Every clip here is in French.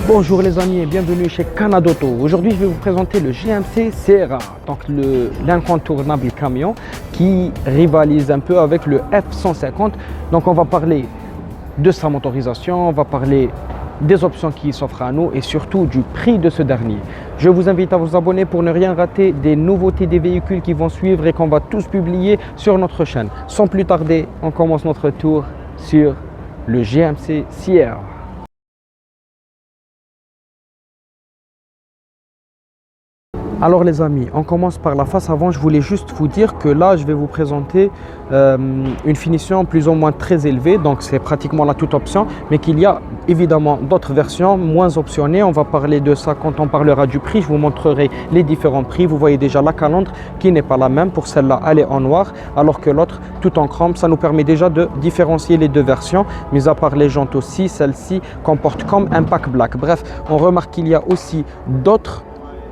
Bonjour les amis et bienvenue chez Canadoto. Aujourd'hui je vais vous présenter le GMC Sierra, donc l'incontournable camion qui rivalise un peu avec le F-150. Donc on va parler de sa motorisation, on va parler des options qui s'offrent à nous et surtout du prix de ce dernier. Je vous invite à vous abonner pour ne rien rater des nouveautés des véhicules qui vont suivre et qu'on va tous publier sur notre chaîne. Sans plus tarder, on commence notre tour sur le GMC Sierra. Alors les amis, on commence par la face avant. Je voulais juste vous dire que là je vais vous présenter une finition plus ou moins très élevée, donc c'est pratiquement la toute option, mais qu'il y a évidemment d'autres versions moins optionnées. On va parler de ça quand on parlera du prix. Je vous montrerai les différents prix. Vous voyez déjà la calandre qui n'est pas la même. Pour celle-là, elle est en noir, alors que l'autre tout en chrome. Ça nous permet déjà de différencier les deux versions, mis à part les jantes aussi. Celle-ci comporte comme un pack black. Bref, on remarque qu'il y a aussi d'autres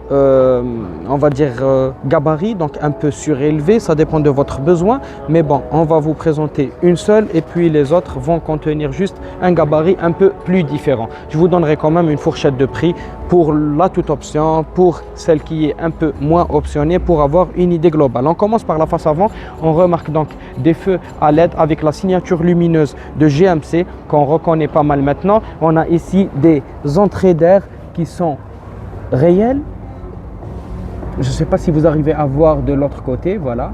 on va dire gabarit, donc un peu surélevé, ça dépend de votre besoin, mais bon, on va vous présenter une seule et puis les autres vont contenir juste un gabarit un peu plus différent. Je vous donnerai quand même une fourchette de prix pour la toute option, pour celle qui est un peu moins optionnée, pour avoir une idée globale. On commence par la face avant. On remarque donc des feux à LED avec la signature lumineuse de GMC qu'on reconnaît pas mal maintenant. On a ici des entrées d'air qui sont réelles. Je ne sais pas si vous arrivez à voir de l'autre côté, voilà.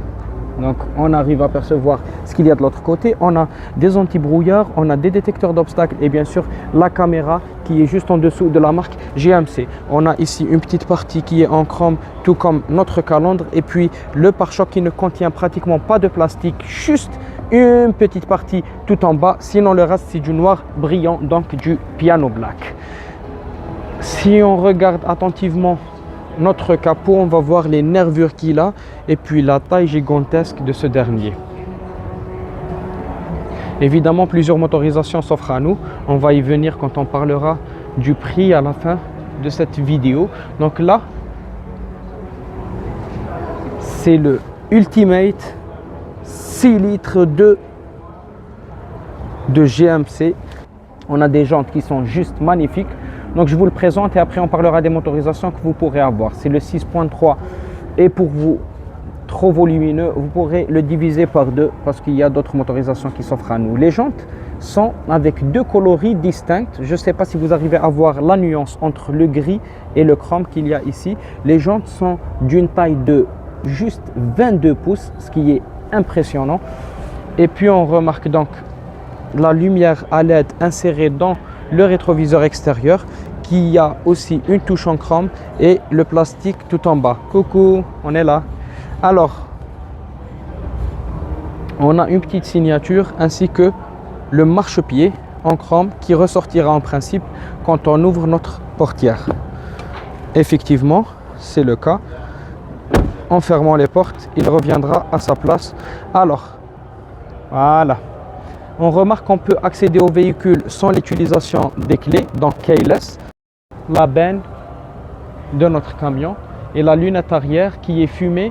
Donc on arrive à percevoir ce qu'il y a de l'autre côté. On a des anti-brouillards, on a des détecteurs d'obstacles et bien sûr la caméra qui est juste en dessous de la marque GMC. On a ici une petite partie qui est en chrome, tout comme notre calandre, et puis le pare-choc qui ne contient pratiquement pas de plastique, juste une petite partie tout en bas. Sinon le reste c'est du noir brillant, donc du piano black. Si on regarde attentivement notre capot, on va voir les nervures qu'il a et puis la taille gigantesque de ce dernier. Évidemment, plusieurs motorisations s'offrent à nous. On va y venir quand on parlera du prix à la fin de cette vidéo. Donc là, c'est le Ultimate 6 litres de GMC. On a des jantes qui sont juste magnifiques. Donc je vous le présente et après on parlera des motorisations que vous pourrez avoir. C'est le 6.3 et pour vous trop volumineux, vous pourrez le diviser par deux parce qu'il y a d'autres motorisations qui s'offrent à nous. Les jantes sont avec deux coloris distincts. Je ne sais pas si vous arrivez à voir la nuance entre le gris et le chrome qu'il y a ici. Les jantes sont d'une taille de juste 22 pouces, ce qui est impressionnant. Et puis on remarque donc la lumière à LED insérée dans le rétroviseur extérieur qui a aussi une touche en chrome et le plastique tout en bas. Coucou, on est là. Alors, on a une petite signature ainsi que le marchepied en chrome qui ressortira en principe quand on ouvre notre portière. Effectivement, c'est le cas. En fermant les portes, il reviendra à sa place. Alors, voilà. On remarque qu'on peut accéder au véhicule sans l'utilisation des clés, donc keyless. La benne de notre camion et la lunette arrière qui est fumée,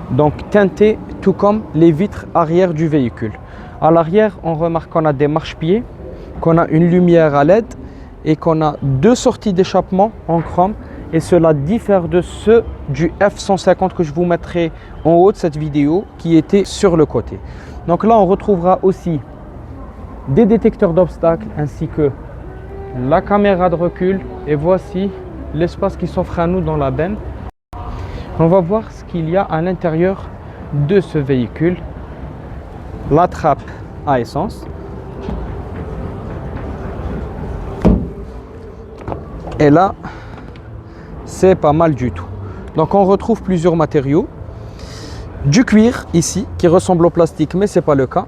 donc teintée, tout comme les vitres arrière du véhicule. À l'arrière, on remarque qu'on a des marchepieds, qu'on a une lumière à LED et qu'on a deux sorties d'échappement en chrome. Et cela diffère de ceux du F-150 que je vous mettrai en haut de cette vidéo qui était sur le côté. Donc là, on retrouvera aussi des détecteurs d'obstacles ainsi que la caméra de recul et voici l'espace qui s'offre à nous dans la benne. On va voir ce qu'il y a à l'intérieur de ce véhicule. La trappe à essence et là c'est pas mal du tout. Donc on retrouve plusieurs matériaux, du cuir ici qui ressemble au plastique mais c'est pas le cas.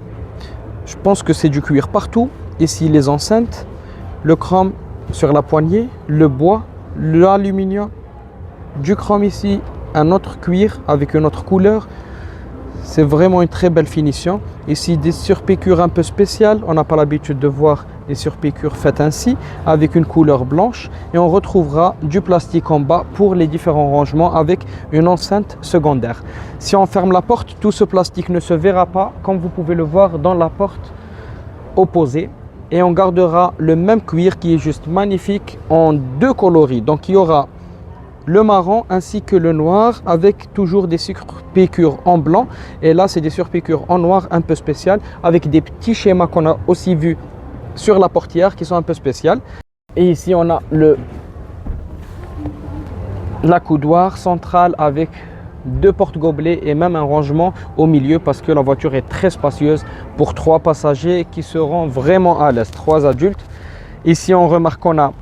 Je pense que c'est du cuir partout. Ici, les enceintes, le chrome sur la poignée, le bois, l'aluminium, du chrome ici, un autre cuir avec une autre couleur. C'est vraiment une très belle finition. Ici, des surpiqûres un peu spéciales. On n'a pas l'habitude de voir des surpiqûres faites ainsi, avec une couleur blanche. Et on retrouvera du plastique en bas pour les différents rangements avec une enceinte secondaire. Si on ferme la porte, tout ce plastique ne se verra pas, comme vous pouvez le voir dans la porte opposée. et on gardera le même cuir qui est juste magnifique en deux coloris. Donc il y aura le marron ainsi que le noir avec toujours des surpiqûres en blanc, et là c'est des surpiqûres en noir un peu spécial avec des petits schémas qu'on a aussi vus sur la portière qui sont un peu spéciales. Et ici on a l'accoudoir central avec deux porte-gobelets et même un rangement au milieu parce que la voiture est très spacieuse pour 3 passagers qui seront vraiment à l'aise, 3 adultes. Ici on remarque qu'on a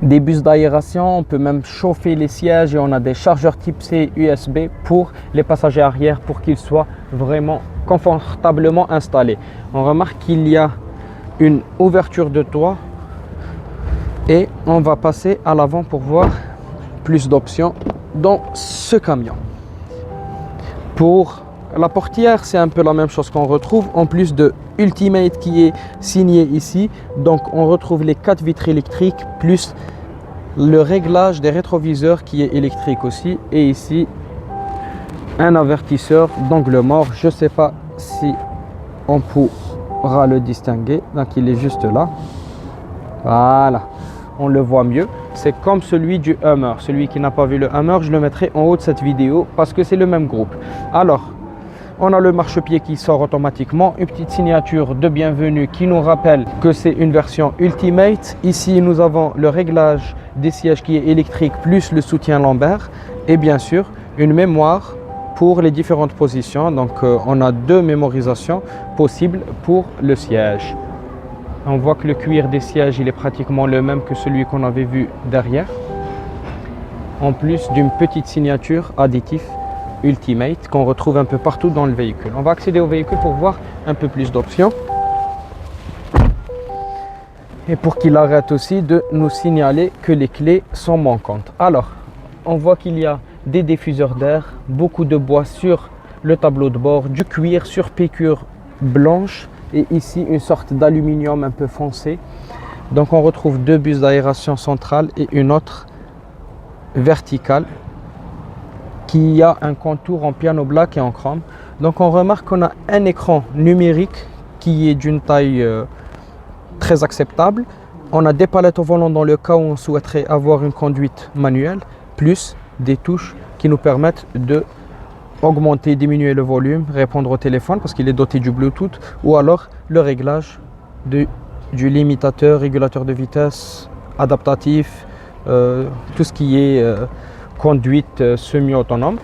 des bus d'aération, on peut même chauffer les sièges et on a des chargeurs type C USB pour les passagers arrière pour qu'ils soient vraiment confortablement installés. On remarque qu'il y a une ouverture de toit et on va passer à l'avant pour voir plus d'options dans ce camion. Pour la portière, c'est un peu la même chose qu'on retrouve en plus de Ultimate qui est signé ici. Donc on retrouve les 4 vitres électriques plus le réglage des rétroviseurs qui est électrique aussi, et ici un avertisseur d'angle mort. Je ne sais pas si on pourra le distinguer, donc il est juste là, voilà, on le voit mieux. C'est comme celui du Hummer. Celui qui n'a pas vu le Hummer, je le mettrai en haut de cette vidéo parce que c'est le même groupe. Alors on a le marchepied qui sort automatiquement, une petite signature de bienvenue qui nous rappelle que c'est une version Ultimate. Ici nous avons le réglage des sièges qui est électrique plus le soutien lombaire, et bien sûr une mémoire pour les différentes positions. Donc on a 2 mémorisations possibles pour le siège. On voit que le cuir des sièges il est pratiquement le même que celui qu'on avait vu derrière, en plus d'une petite signature additive Ultimate qu'on retrouve un peu partout dans le véhicule. On va accéder au véhicule pour voir un peu plus d'options et pour qu'il arrête aussi de nous signaler que les clés sont manquantes. Alors on voit qu'il y a des diffuseurs d'air, beaucoup de bois sur le tableau de bord, du cuir sur piqûre blanche et ici une sorte d'aluminium un peu foncé. Donc on retrouve 2 bus d'aération centrale et une autre verticale qui a un contour en piano black et en chrome. Donc on remarque qu'on a un écran numérique qui est d'une taille très acceptable. On a des palettes au volant dans le cas où on souhaiterait avoir une conduite manuelle, plus des touches qui nous permettent de augmenter, diminuer le volume, répondre au téléphone parce qu'il est doté du Bluetooth, ou alors le réglage du limitateur, régulateur de vitesse, adaptatif, tout ce qui est conduite semi-autonome.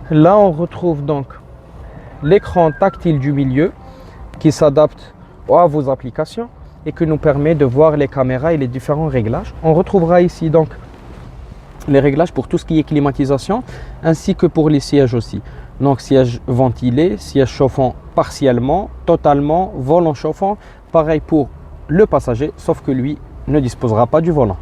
Là on retrouve donc l'écran tactile du milieu qui s'adapte à vos applications et qui nous permet de voir les caméras et les différents réglages. On retrouvera ici donc les réglages pour tout ce qui est climatisation ainsi que pour les sièges aussi. Donc siège ventilé, siège chauffant partiellement, totalement, volant chauffant, pareil pour le passager sauf que lui ne disposera pas du volant.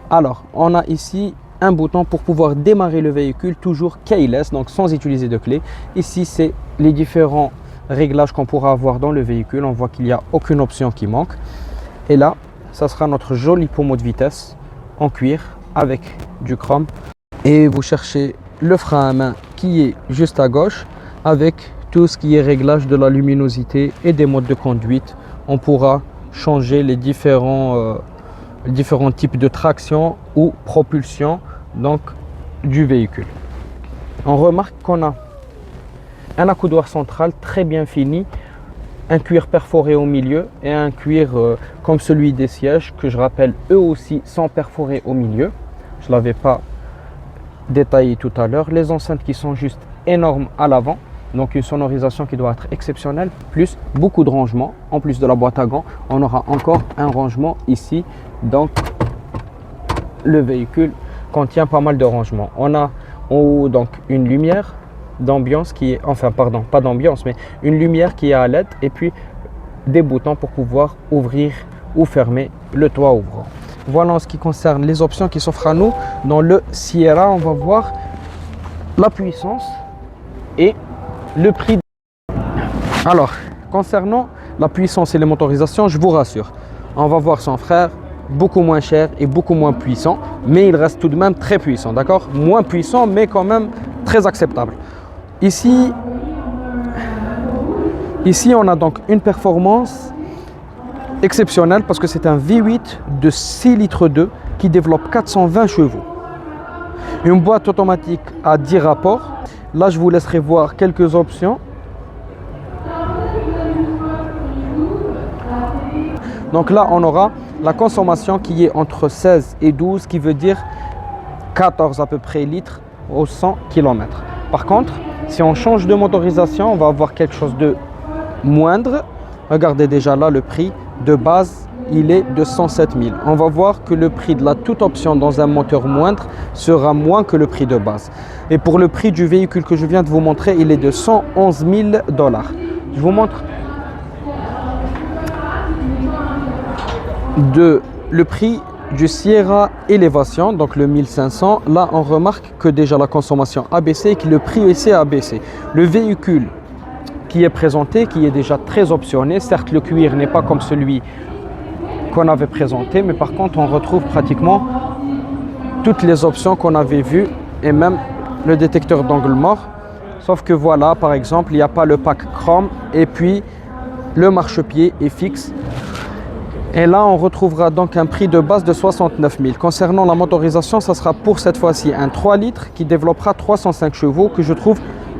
Alors on a ici un bouton pour pouvoir démarrer le véhicule, toujours keyless, donc sans utiliser de clé. Ici c'est les différents réglages qu'on pourra avoir dans le véhicule. On voit qu'il n'y a aucune option qui manque. Et là, ça sera notre joli pommeau de vitesse en cuir avec du chrome. Et vous cherchez le frein à main qui est juste à gauche avec tout ce qui est réglage de la luminosité et des modes de conduite. On pourra changer les différents types de traction ou propulsion donc du véhicule. On remarque qu'on a un accoudoir central très bien fini, un cuir perforé au milieu et un cuir comme celui des sièges que je rappelle eux aussi sont perforés au milieu. Je ne l'avais pas détaillé tout à l'heure. Les enceintes qui sont juste énormes à l'avant, donc une sonorisation qui doit être exceptionnelle, plus beaucoup de rangements. En plus de la boîte à gants, on aura encore un rangement ici. Donc le véhicule contient pas mal de rangements. On a en haut donc une lumière d'ambiance qui est, enfin pardon, pas d'ambiance, mais une lumière qui est à LED et puis des boutons pour pouvoir ouvrir ou fermer le toit ouvrant. Voilà en ce qui concerne les options qui s'offrent à nous. Dans le Sierra, on va voir la puissance et le prix. Alors, concernant la puissance et les motorisations, je vous rassure, on va voir son frère beaucoup moins cher et beaucoup moins puissant, mais il reste tout de même très puissant, d'accord? Moins puissant, mais quand même très acceptable. Ici, on a donc une performance exceptionnel parce que c'est un V8 de 6 litres 2 qui développe 420 chevaux. Une boîte automatique à 10 rapports. Là, je vous laisserai voir quelques options. Donc là, on aura la consommation qui est entre 16 et 12, qui veut dire 14 à peu près litres au 100 km. Par contre, si on change de motorisation, on va avoir quelque chose de moindre. Regardez déjà là, le prix de base, il est de 107 000. On va voir que le prix de la toute option dans un moteur moindre sera moins que le prix de base. Et pour le prix du véhicule que je viens de vous montrer, il est de 111 000 $. Je vous montre le prix du Sierra Elevation, donc le 1500. Là, on remarque que déjà la consommation a baissé et que le prix aussi a baissé. Le véhicule qui est présenté, qui est déjà très optionné, certes le cuir n'est pas comme celui qu'on avait présenté, mais par contre on retrouve pratiquement toutes les options qu'on avait vues et même le détecteur d'angle mort. Sauf que voilà, par exemple, il n'y a pas le pack chrome et puis le marchepied est fixe. Et là, on retrouvera donc un prix de base de 69 000. Concernant la motorisation, ça sera pour cette fois-ci un 3 litres qui développera 305 chevaux que je trouve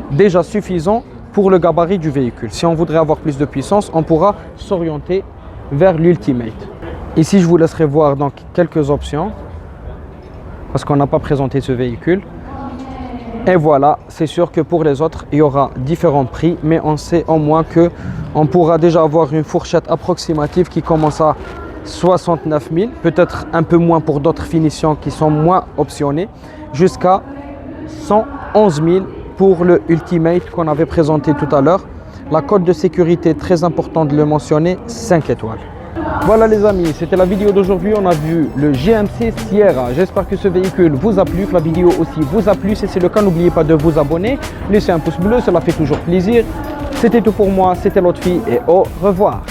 déjà suffisant pour le gabarit du véhicule. Si on voudrait avoir plus de puissance, on pourra s'orienter vers l'Ultimate. Ici, je vous laisserai voir donc quelques options parce qu'on n'a pas présenté ce véhicule. Et voilà, c'est sûr que pour les autres, il y aura différents prix, mais on sait au moins que on pourra déjà avoir une fourchette approximative qui commence à 69 000, peut-être un peu moins pour d'autres finitions qui sont moins optionnées, jusqu'à 111 000 pour le Ultimate qu'on avait présenté tout à l'heure. La cote de sécurité, très important de le mentionner, 5 étoiles. Voilà les amis, c'était la vidéo d'aujourd'hui. On a vu le GMC Sierra. J'espère que ce véhicule vous a plu, que la vidéo aussi vous a plu. Si c'est le cas, n'oubliez pas de vous abonner, laissez un pouce bleu, cela fait toujours plaisir. C'était tout pour moi, c'était Lotfi et au revoir.